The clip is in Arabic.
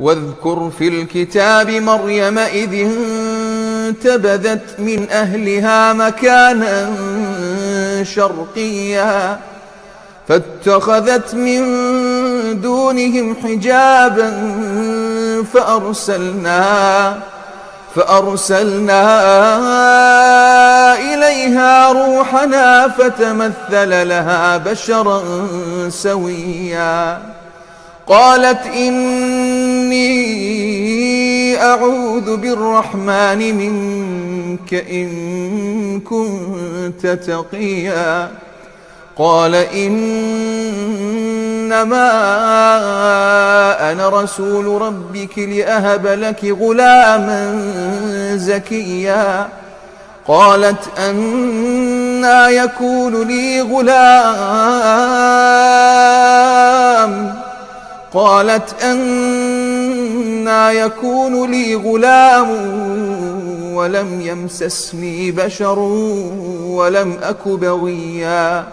واذكر في الكتاب مريم إذ انتبذت من أهلها مكانا شرقيا فاتخذت من دونهم حجابا فأرسلنا إليها روحنا فتمثل لها بشرا سويا قالت إني أعوذ بالرحمن منك إن كنت تقيا قال إنما أنا رسول ربك لأهب لك غلاما زكيا قالت أنى يكون لي غلام ولم يمسسني بشر ولم أك بغيا